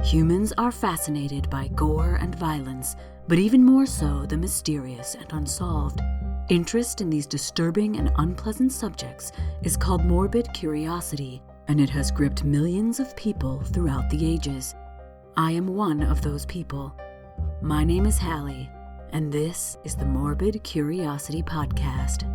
Humans are fascinated by gore and violence, but even more so the mysterious and unsolved. Interest in these disturbing and unpleasant subjects is called morbid curiosity, and it has gripped millions of people throughout the ages. I am one of those people. My name is Hallie, and this is the Morbid Curiosity Podcast.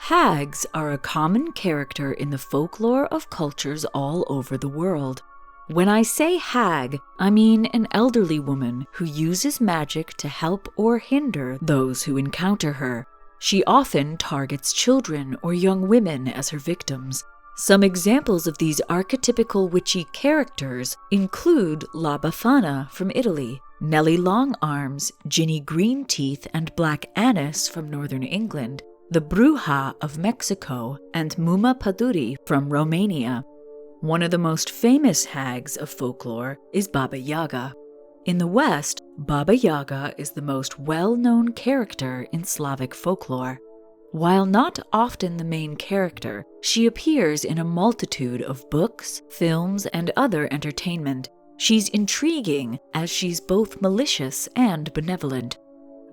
Hags are a common character in the folklore of cultures all over the world. When I say hag, I mean an elderly woman who uses magic to help or hinder those who encounter her. She often targets children or young women as her victims. Some examples of these archetypical witchy characters include La Befana from Italy, Nellie Longarms, Ginny Greenteeth, and Black Annis from northern England, the Bruja of Mexico, and Muma Paduri from Romania. One of the most famous hags of folklore is Baba Yaga. In the West, Baba Yaga is the most well-known character in Slavic folklore. While not often the main character, she appears in a multitude of books, films, and other entertainment. She's intriguing as she's both malicious and benevolent.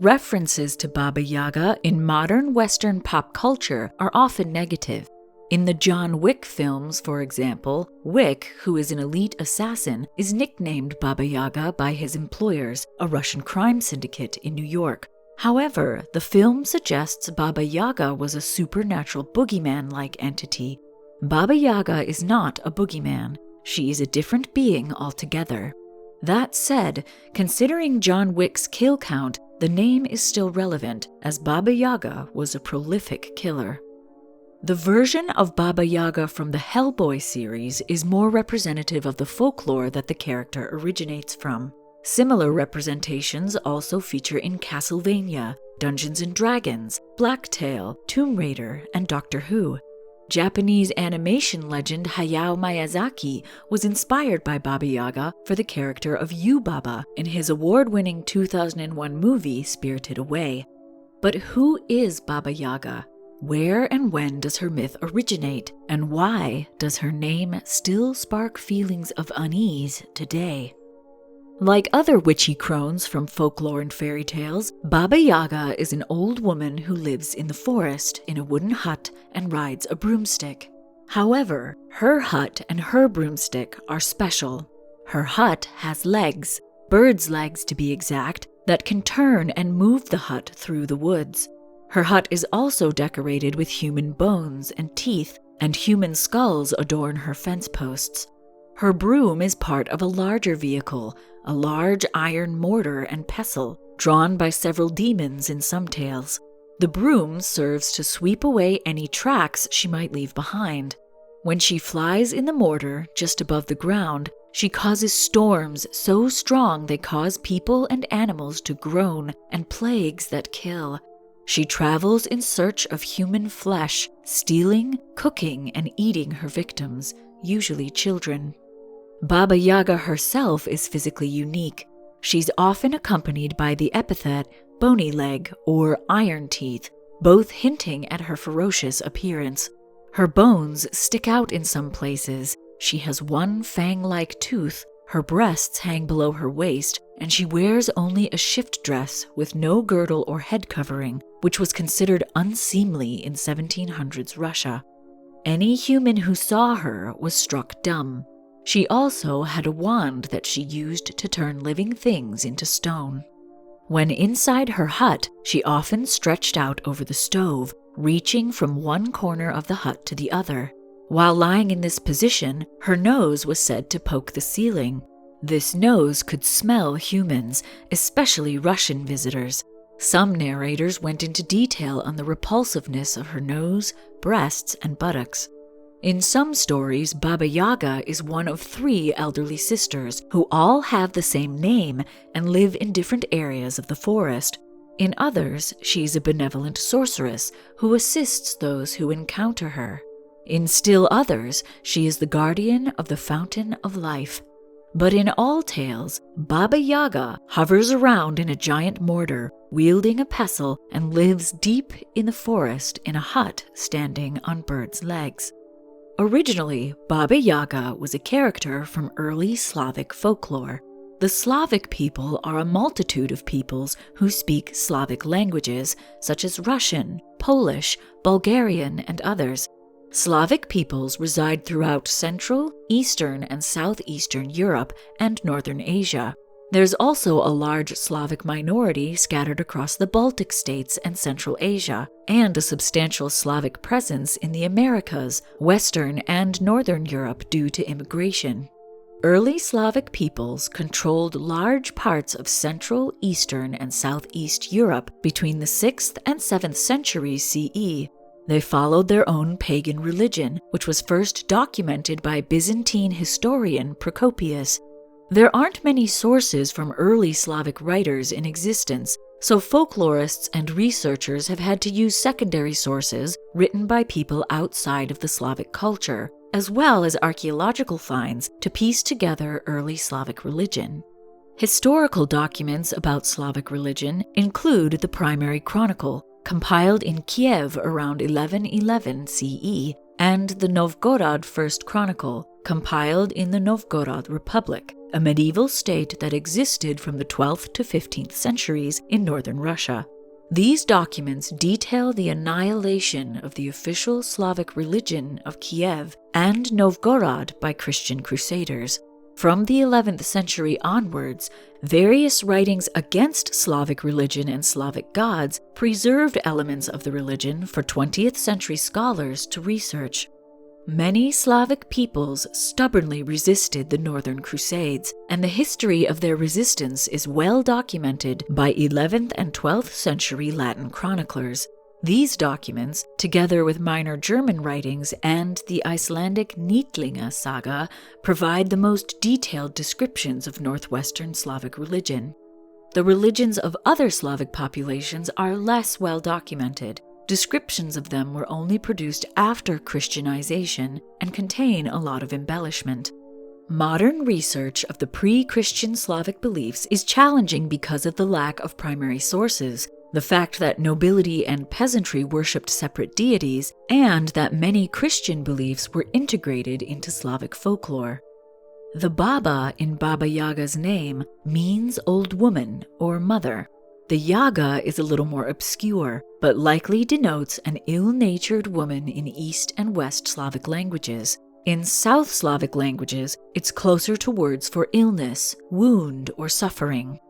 References to Baba Yaga in modern Western pop culture are often negative. In the John Wick films, for example, Wick, who is an elite assassin, is nicknamed Baba Yaga by his employers, a Russian crime syndicate in New York. However, the film suggests Baba Yaga was a supernatural boogeyman-like entity. Baba Yaga is not a boogeyman. She is a different being altogether. That said, considering John Wick's kill count, the name is still relevant, as Baba Yaga was a prolific killer. The version of Baba Yaga from the Hellboy series is more representative of the folklore that the character originates from. Similar representations also feature in Castlevania, Dungeons & Dragons, Blacktail, Tomb Raider, and Doctor Who. Japanese animation legend Hayao Miyazaki was inspired by Baba Yaga for the character of Yubaba in his award-winning 2001 movie Spirited Away. But who is Baba Yaga? Where and when does her myth originate? And why does her name still spark feelings of unease today? Like other witchy crones from folklore and fairy tales, Baba Yaga is an old woman who lives in the forest in a wooden hut and rides a broomstick. However, her hut and her broomstick are special. Her hut has legs, birds' legs to be exact, that can turn and move the hut through the woods. Her hut is also decorated with human bones and teeth, and human skulls adorn her fence posts. Her broom is part of a larger vehicle, a large iron mortar and pestle, drawn by several demons in some tales. The broom serves to sweep away any tracks she might leave behind. When she flies in the mortar just above the ground, she causes storms so strong they cause people and animals to groan, and plagues that kill. She travels in search of human flesh, stealing, cooking, and eating her victims, usually children. Baba Yaga herself is physically unique. She's often accompanied by the epithet bony leg or iron teeth, both hinting at her ferocious appearance. Her bones stick out in some places. She has one fang-like tooth, her breasts hang below her waist, and she wears only a shift dress with no girdle or head covering, which was considered unseemly in 1700s Russia. Any human who saw her was struck dumb. She also had a wand that she used to turn living things into stone. When inside her hut, she often stretched out over the stove, reaching from one corner of the hut to the other. While lying in this position, her nose was said to poke the ceiling. This nose could smell humans, especially Russian visitors. Some narrators went into detail on the repulsiveness of her nose, breasts, and buttocks. In some stories, Baba Yaga is one of 3 elderly sisters who all have the same name and live in different areas of the forest. In others, she's a benevolent sorceress who assists those who encounter her. In still others, she is the guardian of the fountain of life. But in all tales, Baba Yaga hovers around in a giant mortar, wielding a pestle, and lives deep in the forest in a hut standing on birds' legs. Originally, Baba Yaga was a character from early Slavic folklore. The Slavic people are a multitude of peoples who speak Slavic languages, such as Russian, Polish, Bulgarian, and others. Slavic peoples reside throughout Central, Eastern, and Southeastern Europe and Northern Asia. There's also a large Slavic minority scattered across the Baltic states and Central Asia, and a substantial Slavic presence in the Americas, Western, and Northern Europe due to immigration. Early Slavic peoples controlled large parts of Central, Eastern, and Southeast Europe between the 6th and 7th centuries CE. They followed their own pagan religion, which was first documented by Byzantine historian Procopius. There aren't many sources from early Slavic writers in existence, so folklorists and researchers have had to use secondary sources written by people outside of the Slavic culture, as well as archaeological finds to piece together early Slavic religion. Historical documents about Slavic religion include the Primary Chronicle, compiled in Kiev around 1111 CE, and the Novgorod First Chronicle, compiled in the Novgorod Republic, a medieval state that existed from the 12th to 15th centuries in northern Russia. These documents detail the annihilation of the official Slavic religion of Kiev and Novgorod by Christian crusaders. From the 11th century onwards, various writings against Slavic religion and Slavic gods preserved elements of the religion for 20th century scholars to research. Many Slavic peoples stubbornly resisted the Northern Crusades, and the history of their resistance is well documented by 11th and 12th century Latin chroniclers. These documents, together with minor German writings and the Icelandic Nýtlinga saga, provide the most detailed descriptions of northwestern Slavic religion. The religions of other Slavic populations are less well documented. Descriptions of them were only produced after Christianization and contain a lot of embellishment. Modern research of the pre-Christian Slavic beliefs is challenging because of the lack of primary sources, the fact that nobility and peasantry worshipped separate deities, and that many Christian beliefs were integrated into Slavic folklore. The Baba in Baba Yaga's name means old woman or mother. The Yaga is a little more obscure, but likely denotes an ill-natured woman in East and West Slavic languages. In South Slavic languages, it's closer to words for illness, wound, or suffering.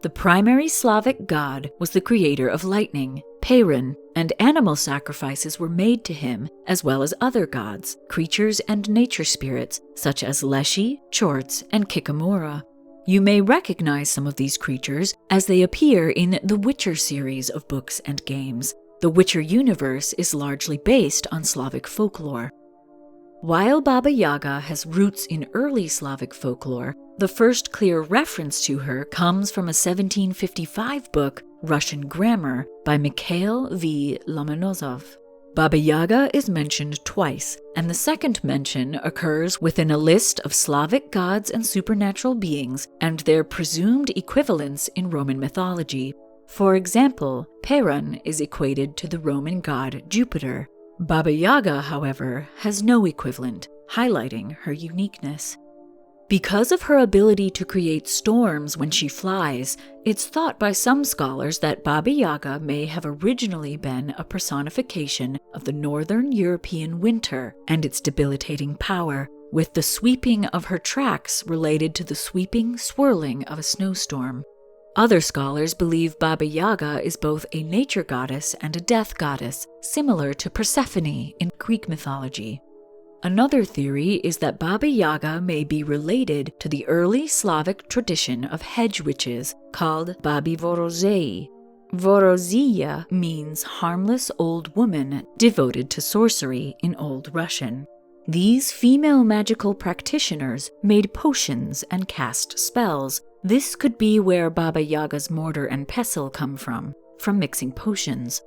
The primary Slavic god was the creator of lightning, Perun, and animal sacrifices were made to him, as well as other gods, creatures, and nature spirits, such as Leshy, Chorts, and Kikamura. You may recognize some of these creatures as they appear in the Witcher series of books and games. The Witcher universe is largely based on Slavic folklore. While Baba Yaga has roots in early Slavic folklore, the first clear reference to her comes from a 1755 book, Russian Grammar, by Mikhail V. Lomonosov. Baba Yaga is mentioned twice, and the second mention occurs within a list of Slavic gods and supernatural beings and their presumed equivalents in Roman mythology. For example, Perun is equated to the Roman god Jupiter. Baba Yaga, however, has no equivalent, highlighting her uniqueness. Because of her ability to create storms when she flies, it's thought by some scholars that Baba Yaga may have originally been a personification of the northern European winter and its debilitating power, with the sweeping of her tracks related to the sweeping, swirling of a snowstorm. Other scholars believe Baba Yaga is both a nature goddess and a death goddess, similar to Persephone in Greek mythology. Another theory is that Baba Yaga may be related to the early Slavic tradition of hedge witches called Babi Vorozei. Vorozia means harmless old woman devoted to sorcery in Old Russian. These female magical practitioners made potions and cast spells. This could be where Baba Yaga's mortar and pestle come from mixing potions.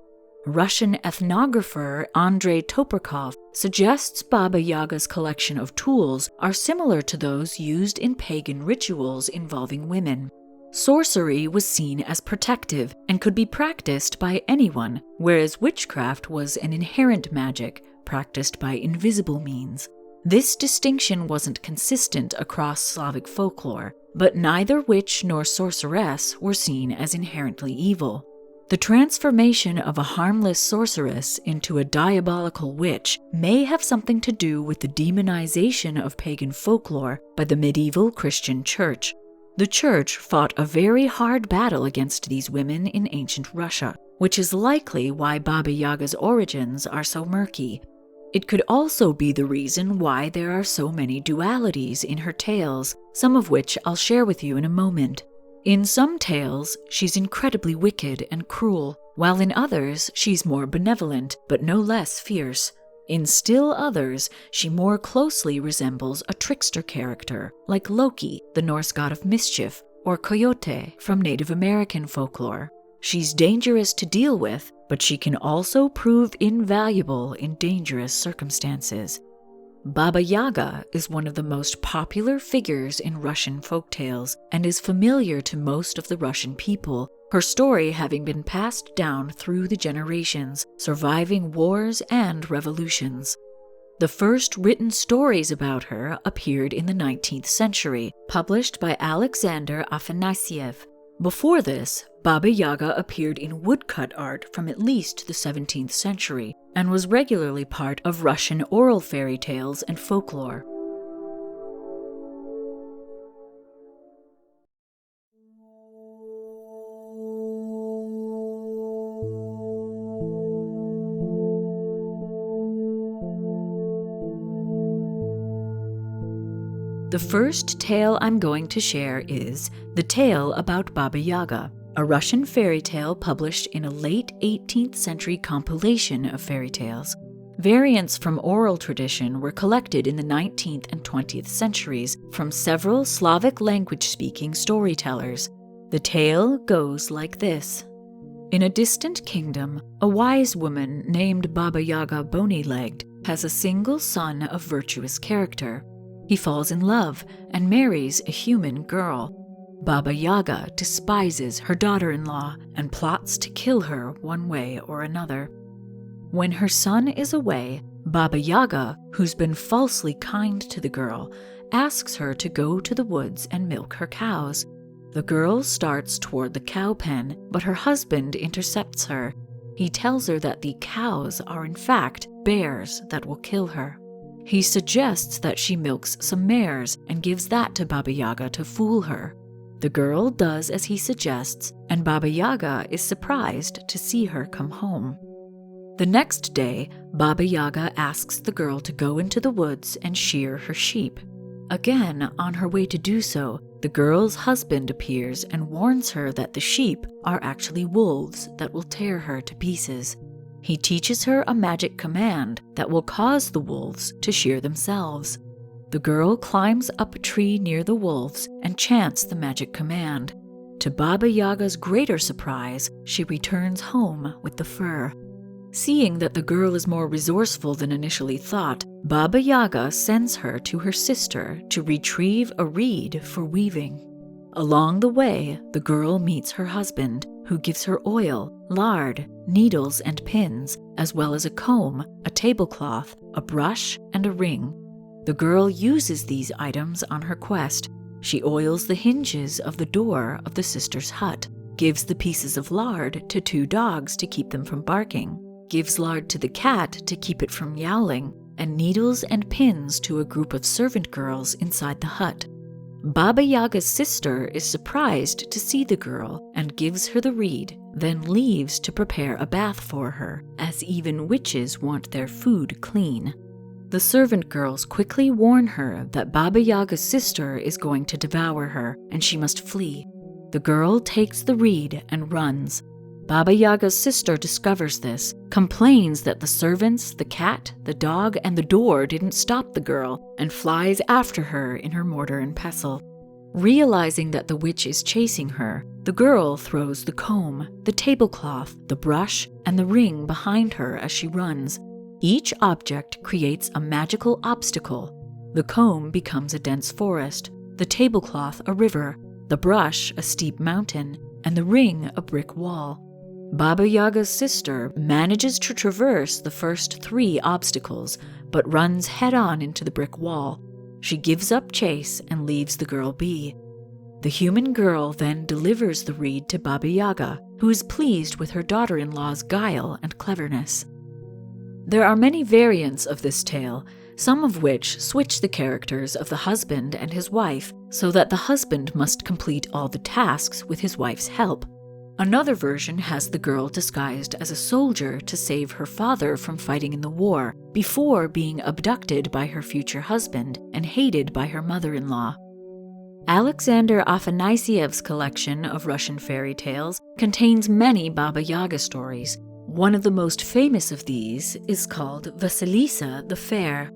Russian ethnographer Andrei Toporkov suggests Baba Yaga's collection of tools are similar to those used in pagan rituals involving women. Sorcery was seen as protective and could be practiced by anyone, whereas witchcraft was an inherent magic practiced by invisible means. This distinction wasn't consistent across Slavic folklore, but neither witch nor sorceress were seen as inherently evil. The transformation of a harmless sorceress into a diabolical witch may have something to do with the demonization of pagan folklore by the medieval Christian Church. The Church fought a very hard battle against these women in ancient Russia, which is likely why Baba Yaga's origins are so murky. It could also be the reason why there are so many dualities in her tales, some of which I'll share with you in a moment. In some tales, she's incredibly wicked and cruel, while in others, she's more benevolent, but no less fierce. In still others, she more closely resembles a trickster character, like Loki, the Norse god of mischief, or Coyote from Native American folklore. She's dangerous to deal with, but she can also prove invaluable in dangerous circumstances. Baba Yaga is one of the most popular figures in Russian folktales and is familiar to most of the Russian people, her story having been passed down through the generations, surviving wars and revolutions. The first written stories about her appeared in the 19th century, published by Alexander Afanasiev. Before this, Baba Yaga appeared in woodcut art from at least the 17th century and was regularly part of Russian oral fairy tales and folklore. The first tale I'm going to share is The Tale About Baba Yaga, a Russian fairy tale published in a late 18th century compilation of fairy tales. Variants from oral tradition were collected in the 19th and 20th centuries from several Slavic language-speaking storytellers. The tale goes like this. In a distant kingdom, a wise woman named Baba Yaga Bony-Legged has a single son of virtuous character. He falls in love and marries a human girl. Baba Yaga despises her daughter-in-law and plots to kill her one way or another. When her son is away, Baba Yaga, who's been falsely kind to the girl, asks her to go to the woods and milk her cows. The girl starts toward the cow pen, but her husband intercepts her. He tells her that the cows are in fact bears that will kill her. He suggests that she milks some mares and gives that to Baba Yaga to fool her. The girl does as he suggests, and Baba Yaga is surprised to see her come home. The next day, Baba Yaga asks the girl to go into the woods and shear her sheep. Again, on her way to do so, the girl's husband appears and warns her that the sheep are actually wolves that will tear her to pieces. He teaches her a magic command that will cause the wolves to shear themselves. The girl climbs up a tree near the wolves and chants the magic command. To Baba Yaga's greater surprise, she returns home with the fur. Seeing that the girl is more resourceful than initially thought, Baba Yaga sends her to her sister to retrieve a reed for weaving. Along the way, the girl meets her husband, who gives her oil, lard, needles and pins, as well as a comb, a tablecloth, a brush, and a ring. The girl uses these items on her quest. She oils the hinges of the door of the sister's hut, gives the pieces of lard to 2 dogs to keep them from barking, gives lard to the cat to keep it from yowling, and needles and pins to a group of servant girls inside the hut. Baba Yaga's sister is surprised to see the girl and gives her the reed, then leaves to prepare a bath for her, as even witches want their food clean. The servant girls quickly warn her that Baba Yaga's sister is going to devour her, and she must flee. The girl takes the reed and runs. Baba Yaga's sister discovers this, complains that the servants, the cat, the dog, and the door didn't stop the girl, and flies after her in her mortar and pestle. Realizing that the witch is chasing her, the girl throws the comb, the tablecloth, the brush, and the ring behind her as she runs. Each object creates a magical obstacle. The comb becomes a dense forest, the tablecloth a river, the brush a steep mountain, and the ring a brick wall. Baba Yaga's sister manages to traverse the first 3 obstacles, but runs head-on into the brick wall. She gives up chase and leaves the girl be. The human girl then delivers the reed to Baba Yaga, who is pleased with her daughter-in-law's guile and cleverness. There are many variants of this tale, some of which switch the characters of the husband and his wife, so that the husband must complete all the tasks with his wife's help. Another version has the girl disguised as a soldier to save her father from fighting in the war, before being abducted by her future husband and hated by her mother-in-law. Alexander Afanasyev's collection of Russian fairy tales contains many Baba Yaga stories. One of the most famous of these is called Vasilisa the Fair.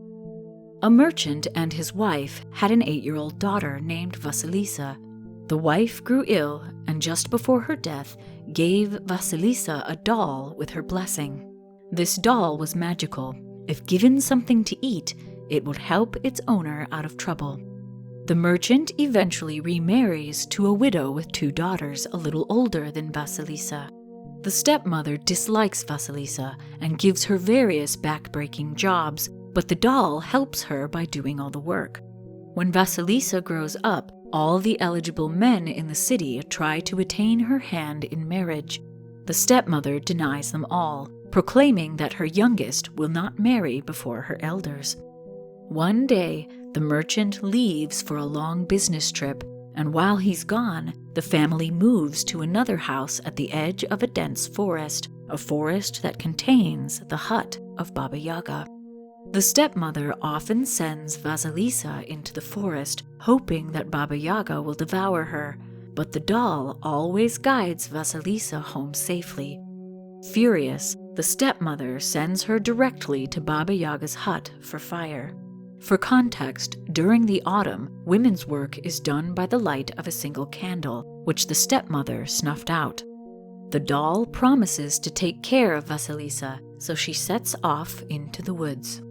A merchant and his wife had an 8-year-old daughter named Vasilisa. The wife grew ill and just before her death gave Vasilisa a doll with her blessing. This doll was magical. If given something to eat, it would help its owner out of trouble. The merchant eventually remarries to a widow with 2 daughters a little older than Vasilisa. The stepmother dislikes Vasilisa and gives her various back-breaking jobs, but the doll helps her by doing all the work. When Vasilisa grows up, all the eligible men in the city try to attain her hand in marriage. The stepmother denies them all, proclaiming that her youngest will not marry before her elders. One day, the merchant leaves for a long business trip, and while he's gone, the family moves to another house at the edge of a dense forest, a forest that contains the hut of Baba Yaga. The stepmother often sends Vasilisa into the forest, hoping that Baba Yaga will devour her, but the doll always guides Vasilisa home safely. Furious, the stepmother sends her directly to Baba Yaga's hut for fire. For context, during the autumn, women's work is done by the light of a single candle, which the stepmother snuffed out. The doll promises to take care of Vasilisa, so she sets off into the woods.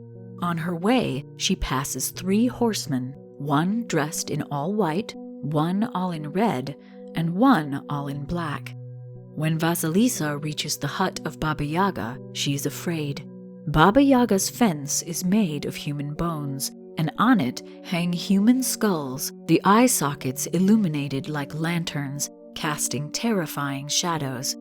On her way, she passes 3 horsemen, one dressed in all white, one all in red, and one all in black. When Vasilisa reaches the hut of Baba Yaga, she is afraid. Baba Yaga's fence is made of human bones, and on it hang human skulls, the eye sockets illuminated like lanterns, casting terrifying shadows.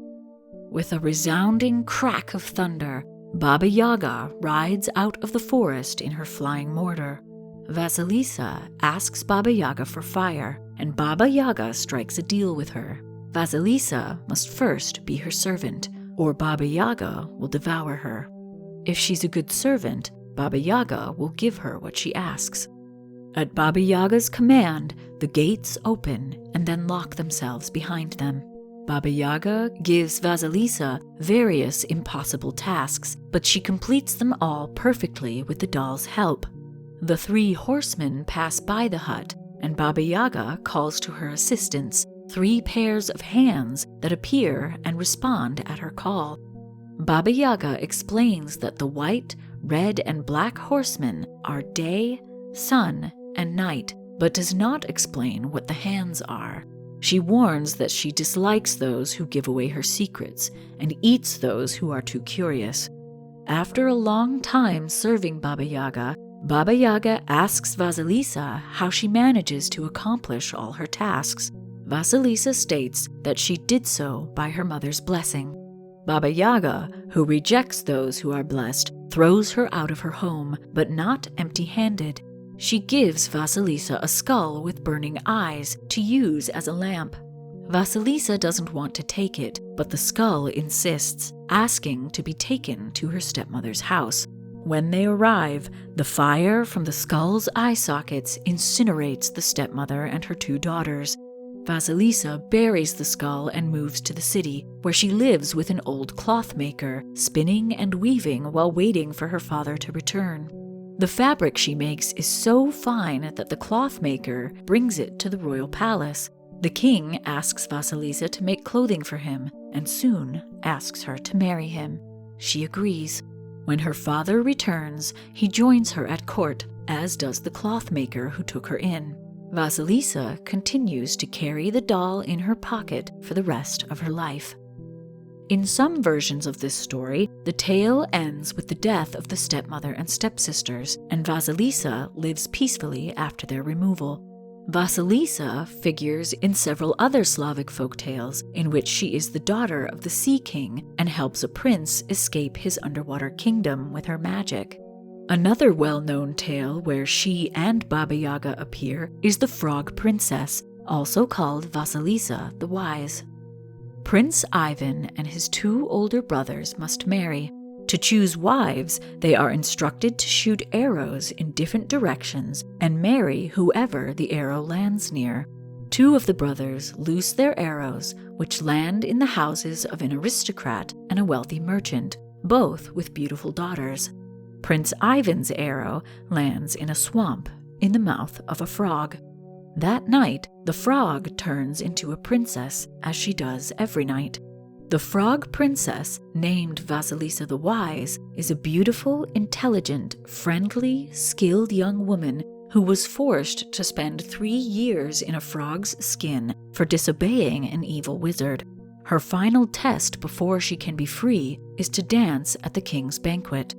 With a resounding crack of thunder, Baba Yaga rides out of the forest in her flying mortar. Vasilisa asks Baba Yaga for fire, and Baba Yaga strikes a deal with her. Vasilisa must first be her servant, or Baba Yaga will devour her. If she's a good servant, Baba Yaga will give her what she asks. At Baba Yaga's command, the gates open and then lock themselves behind them. Baba Yaga gives Vasilisa various impossible tasks, but she completes them all perfectly with the doll's help. The 3 horsemen pass by the hut, and Baba Yaga calls to her assistance 3 pairs of hands that appear and respond at her call. Baba Yaga explains that the white, red, and black horsemen are day, sun, and night, but does not explain what the hands are. She warns that she dislikes those who give away her secrets and eats those who are too curious. After a long time serving Baba Yaga asks Vasilisa how she manages to accomplish all her tasks. Vasilisa states that she did so by her mother's blessing. Baba Yaga, who rejects those who are blessed, throws her out of her home, but not empty-handed. She gives Vasilisa a skull with burning eyes to use as a lamp. Vasilisa doesn't want to take it, but the skull insists, asking to be taken to her stepmother's house. When they arrive, the fire from the skull's eye sockets incinerates the stepmother and her 2 daughters. Vasilisa buries the skull and moves to the city, where she lives with an old cloth maker, spinning and weaving while waiting for her father to return. The fabric she makes is so fine that the cloth maker brings it to the royal palace. The king asks Vasilisa to make clothing for him, and soon asks her to marry him. She agrees. When her father returns, he joins her at court, as does the cloth maker who took her in. Vasilisa continues to carry the doll in her pocket for the rest of her life. In some versions of this story, the tale ends with the death of the stepmother and stepsisters, and Vasilisa lives peacefully after their removal. Vasilisa figures in several other Slavic folktales, in which she is the daughter of the Sea King and helps a prince escape his underwater kingdom with her magic. Another well-known tale where she and Baba Yaga appear is the Frog Princess, also called Vasilisa the Wise. Prince Ivan and his 2 older brothers must marry. To choose wives, they are instructed to shoot arrows in different directions and marry whoever the arrow lands near. 2 of the brothers loose their arrows, which land in the houses of an aristocrat and a wealthy merchant, both with beautiful daughters. Prince Ivan's arrow lands in a swamp, in the mouth of a frog. That night, the frog turns into a princess, as she does every night. The Frog Princess, named Vasilisa the Wise, is a beautiful, intelligent, friendly, skilled young woman who was forced to spend 3 years in a frog's skin for disobeying an evil wizard. Her final test before she can be free is to dance at the king's banquet.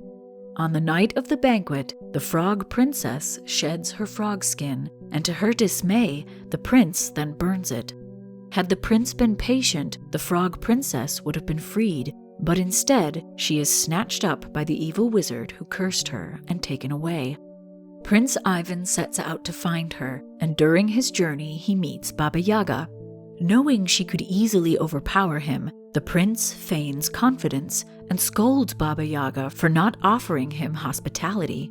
On the night of the banquet, the Frog Princess sheds her frog skin, and to her dismay, the prince then burns it. Had the prince been patient, the Frog Princess would have been freed, but instead, she is snatched up by the evil wizard who cursed her and taken away. Prince Ivan sets out to find her, and during his journey, he meets Baba Yaga. Knowing she could easily overpower him, the prince feigns confidence and scolds Baba Yaga for not offering him hospitality.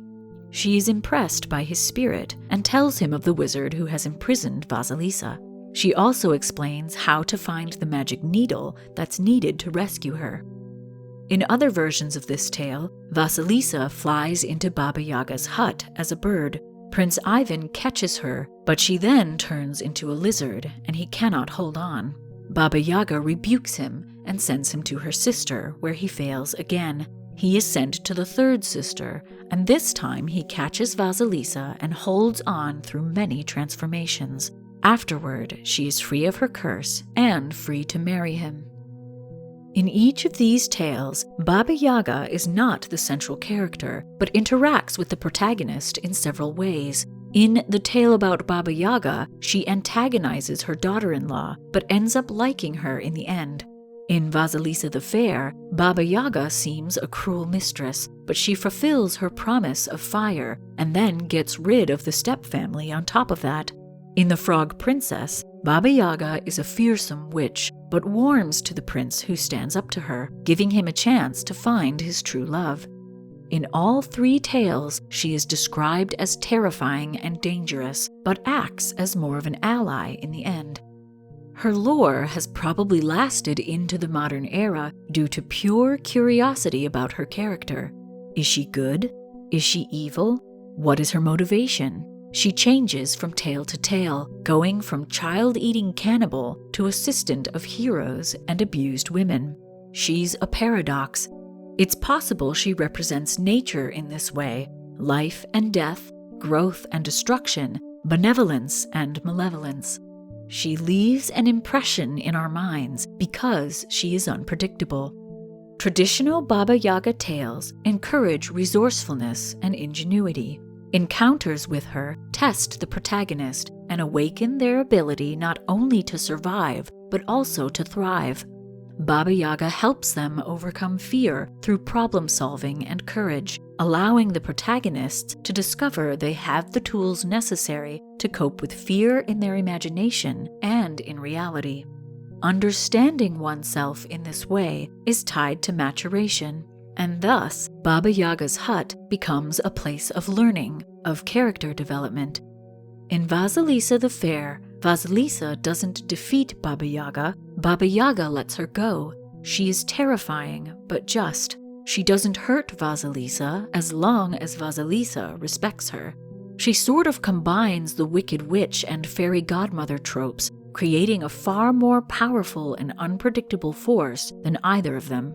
She is impressed by his spirit and tells him of the wizard who has imprisoned Vasilisa. She also explains how to find the magic needle that's needed to rescue her. In other versions of this tale, Vasilisa flies into Baba Yaga's hut as a bird. Prince Ivan catches her, but she then turns into a lizard, and he cannot hold on. Baba Yaga rebukes him and sends him to her sister, where he fails again. He is sent to the 3rd sister, and this time he catches Vasilisa and holds on through many transformations. Afterward, she is free of her curse and free to marry him. In each of these tales, Baba Yaga is not the central character, but interacts with the protagonist in several ways. In the tale about Baba Yaga, she antagonizes her daughter-in-law, but ends up liking her in the end. In Vasilisa the Fair, Baba Yaga seems a cruel mistress, but she fulfills her promise of fire and then gets rid of the stepfamily on top of that. In The Frog Princess, Baba Yaga is a fearsome witch, but warms to the prince who stands up to her, giving him a chance to find his true love. In all 3 tales, she is described as terrifying and dangerous, but acts as more of an ally in the end. Her lore has probably lasted into the modern era due to pure curiosity about her character. Is she good? Is she evil? What is her motivation? She changes from tale to tale, going from child-eating cannibal to assistant of heroes and abused women. She's a paradox. It's possible she represents nature in this way: life and death, growth and destruction, benevolence and malevolence. She leaves an impression in our minds because she is unpredictable. Traditional Baba Yaga tales encourage resourcefulness and ingenuity. Encounters with her test the protagonist and awaken their ability not only to survive, but also to thrive. Baba Yaga helps them overcome fear through problem-solving and courage, allowing the protagonists to discover they have the tools necessary to cope with fear in their imagination and in reality. Understanding oneself in this way is tied to maturation, and thus Baba Yaga's hut becomes a place of learning, of character development. In Vasilisa the Fair, Vasilisa doesn't defeat Baba Yaga. Baba Yaga lets her go. She is terrifying, but just. She doesn't hurt Vasilisa as long as Vasilisa respects her. She sort of combines the wicked witch and fairy godmother tropes, creating a far more powerful and unpredictable force than either of them.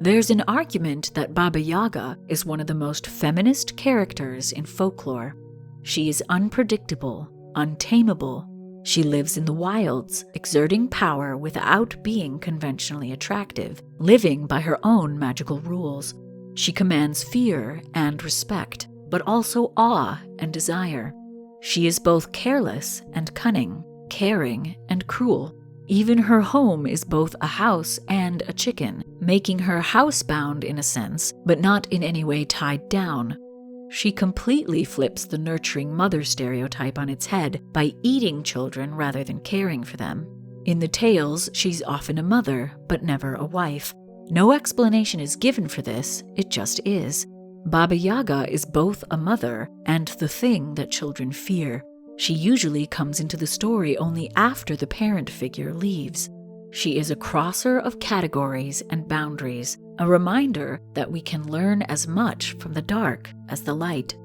There's an argument that Baba Yaga is one of the most feminist characters in folklore. She is unpredictable, untamable. She lives in the wilds, exerting power without being conventionally attractive, living by her own magical rules. She commands fear and respect, but also awe and desire. She is both careless and cunning, caring and cruel. Even her home is both a house and a chicken, making her housebound in a sense, but not in any way tied down. She completely flips the nurturing mother stereotype on its head by eating children rather than caring for them. In the tales, she's often a mother, but never a wife. No explanation is given for this, it just is. Baba Yaga is both a mother and the thing that children fear. She usually comes into the story only after the parent figure leaves. She is a crosser of categories and boundaries, a reminder that we can learn as much from the dark as the light.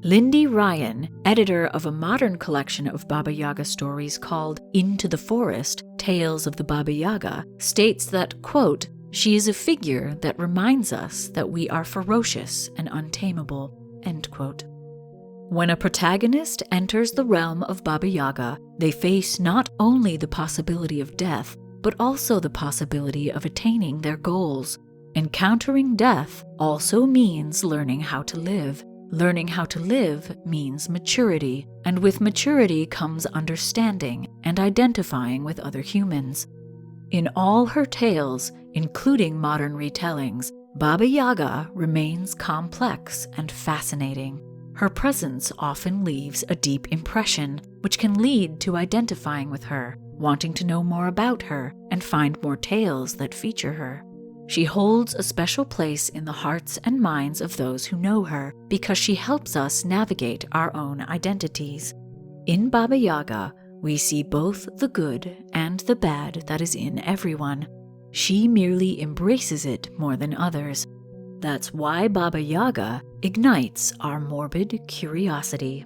Lindy Ryan, editor of a modern collection of Baba Yaga stories called Into the Forest, Tales of the Baba Yaga, states that, quote, "She is a figure that reminds us that we are ferocious and untamable," end quote. When a protagonist enters the realm of Baba Yaga, they face not only the possibility of death, but also the possibility of attaining their goals. Encountering death also means learning how to live. Learning how to live means maturity, and with maturity comes understanding and identifying with other humans. In all her tales, including modern retellings, Baba Yaga remains complex and fascinating. Her presence often leaves a deep impression, which can lead to identifying with her, wanting to know more about her, and find more tales that feature her. She holds a special place in the hearts and minds of those who know her because she helps us navigate our own identities. In Baba Yaga, we see both the good and the bad that is in everyone. She merely embraces it more than others. That's why Baba Yaga ignites our morbid curiosity.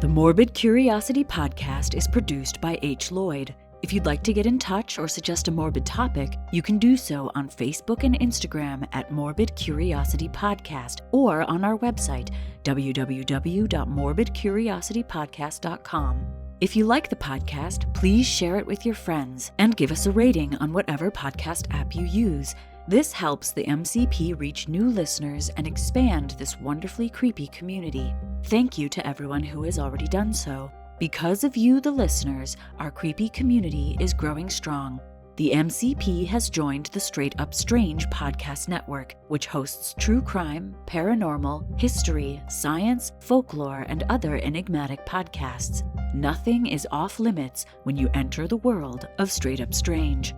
The Morbid Curiosity podcast is produced by H. Lloyd. If you'd like to get in touch or suggest a morbid topic, you can do so on Facebook and Instagram at Morbid Curiosity Podcast or on our website, www.morbidcuriositypodcast.com. If you like the podcast, please share it with your friends and give us a rating on whatever podcast app you use. This helps the MCP reach new listeners and expand this wonderfully creepy community. Thank you to everyone who has already done so. Because of you, the listeners, our creepy community is growing strong. The MCP has joined the Straight Up Strange podcast network, which hosts true crime, paranormal, history, science, folklore, and other enigmatic podcasts. Nothing is off limits when you enter the world of Straight Up Strange.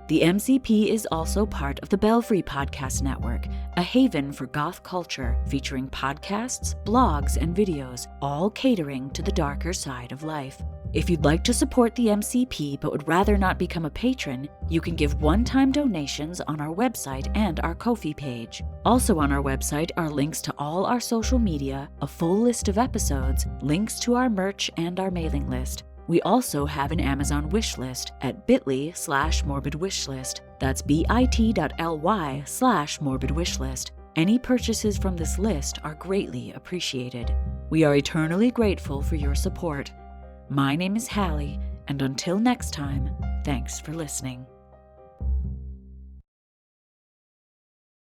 The MCP is also part of the Belfry Podcast Network, a haven for goth culture featuring podcasts, blogs, and videos, all catering to the darker side of life. If you'd like to support the MCP but would rather not become a patron, you can give one-time donations on our website and our Ko-fi page. Also on our website are links to all our social media, a full list of episodes, links to our merch, and our mailing list. We also have an Amazon wish list at bit.ly/morbidwishlist. That's bit.ly/morbidwishlist. Any purchases from this list are greatly appreciated. We are eternally grateful for your support. My name is Hallie, and until next time, thanks for listening.